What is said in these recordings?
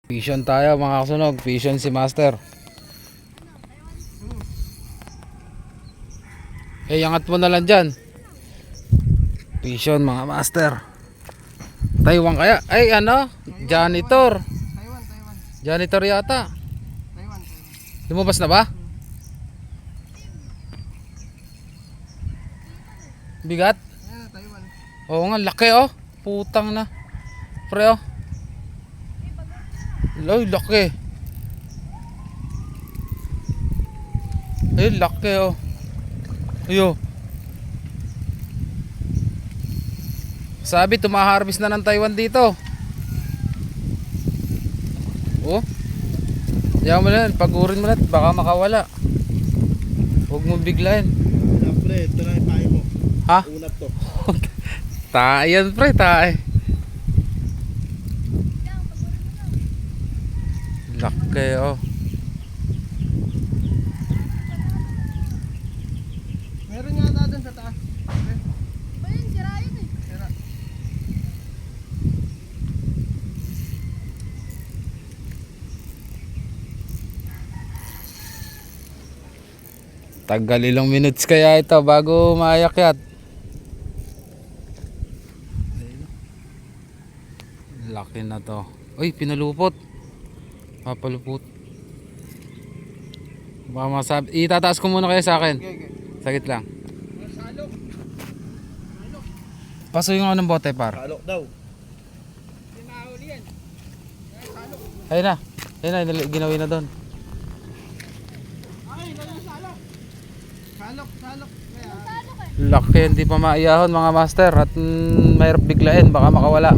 Vision tayo mga kasunog, vision si Master. Angat mo na lang dyan. Vision mga Master. Taiwan kaya? Ay ano? Janitor. Janitor yata. Lumabas na ba? Bigat? Oo nga, laki oh. Putang na. Pre oh. Ay, laki. Ay, laki oh. Ayo. Sabi tumaharvest na ng Taiwan dito. Oh. Diyan mo na, pagurin mo na, baka makawala. Huwag mo biglayin. Pre, ito na ipahin mo. Ha? Unat to. Tayan pre, tae. Laki oh. Meron yata doon sa taas. Ayun, sira yun eh. Tira. Tagal ilang minutes kaya ito bago maayakyat. Laki na to. Uy, pinalupot. Papalupot. Baka masabi. Itataas ko muna kayo sa akin. Okay. Sagit lang. Salok. Paso yung anong bote par. Salok daw. Pinahuli yan. Ayun na. Ayun na, ginawin na doon. Ay, nalong salok. Salok. Kaya. Laki, hindi pa maiyahon mga master. At mayroon biglain, baka makawala.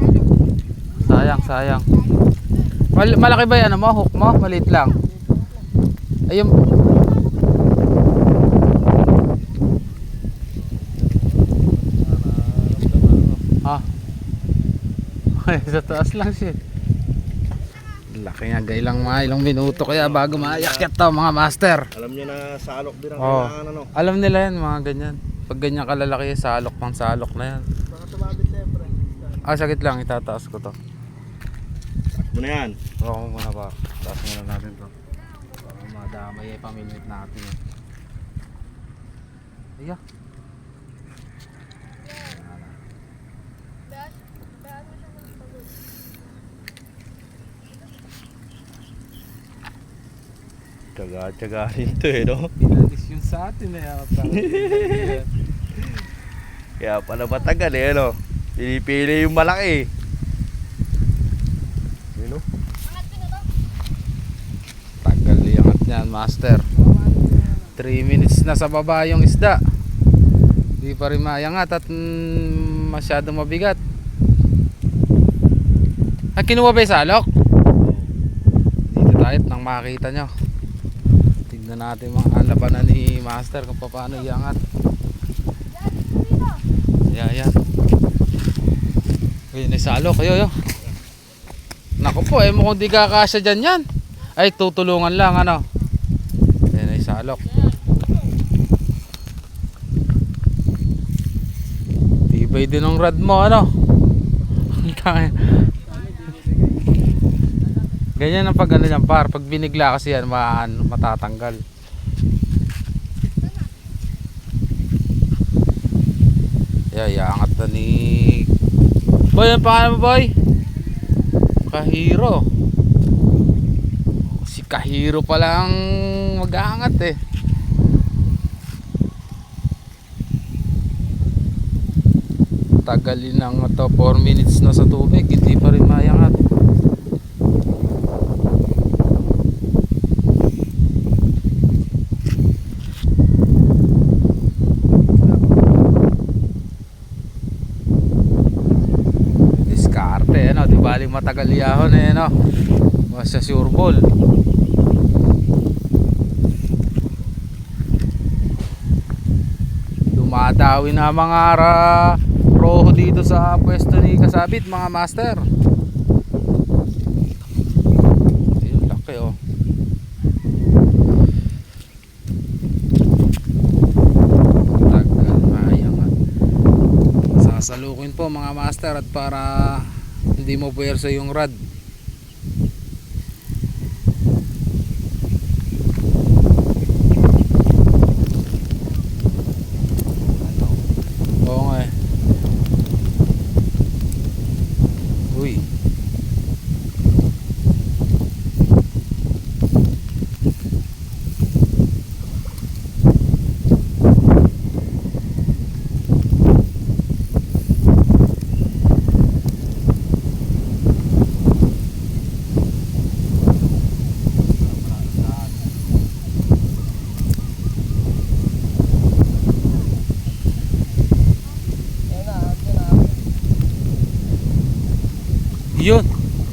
Sayang. Malaki ba yan mo? Hook mo? Maliit lang. Ayun. Ha? Ay, sa taas lang siya. Laki nga, gailang mga ilang minuto kaya bago maayakyat to mga master. Alam niyo na salok din ang Oh. kailangan ano. Alam nila yan mga ganyan. Pag ganyan kalalaki, salok pang salok na yan. Baka tumabit siyempre. Sagit lang, itataas ko to. Mo na yan. Oo muna pa. Taas muna natin to. Para madamay ay pamimit natin eh. Iya. Bayaan mo siya magpagod. Tsaga ito eh, no? Pinalis yung sa atin eh. Kaya pala matagal eh, no? Pinipili yung malaki. Yun, no? Angat ko na to. Tagal iangat niyan master. 3 minutes na sa baba yung isda. Di pa rin mayangat at masyadong mabigat. Ay, kinuha ba yung salok? Dito tayo nang makita nyo. Tignan natin mga labanan ni master kung paano iangat. Yan. Ayun, may salok. Ayo. Naku po, mukhang di kakasya dyan yan. Ay, tutulungan lang ano. Ayun, may salok. Tibay din ang rad mo ano. Ganyan ang pag ano dyan par. Pag binigla kasi yan matatanggal. Iangat na ni Boy, ang pangalan mo boy? Kahiro. Si Kahiro pala ang mag-aangat eh. Tagalin ng to 4 minutes na sa tubig, hindi pa rin mayangat. Diskarte ano, di baling matagal yahon eh no. Basta sure ball. Dumadawi na mga roho dito sa pwesto ni Kasabit mga master. Ayun, laki oh. Tagal mayangat. Sasalukin po mga master at para hindi mo puwersa yung rad.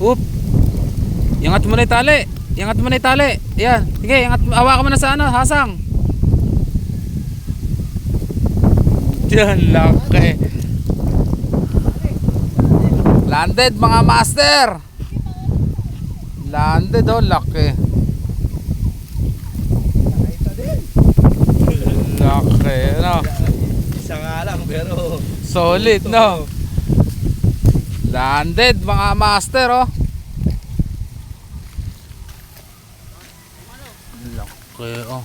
Oop. Iangat mo na 'yung tali. Iangat mo na 'yung tali. Yan. Sige, hawakan mo na sa ano, hasang. Yan, laki. Landed mga master. Landed oh, laki. Laki, no? Isa nga lang pero Solid, no? Landed mga master, oh. Laki, oh.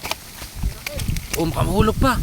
Makamahulog pa.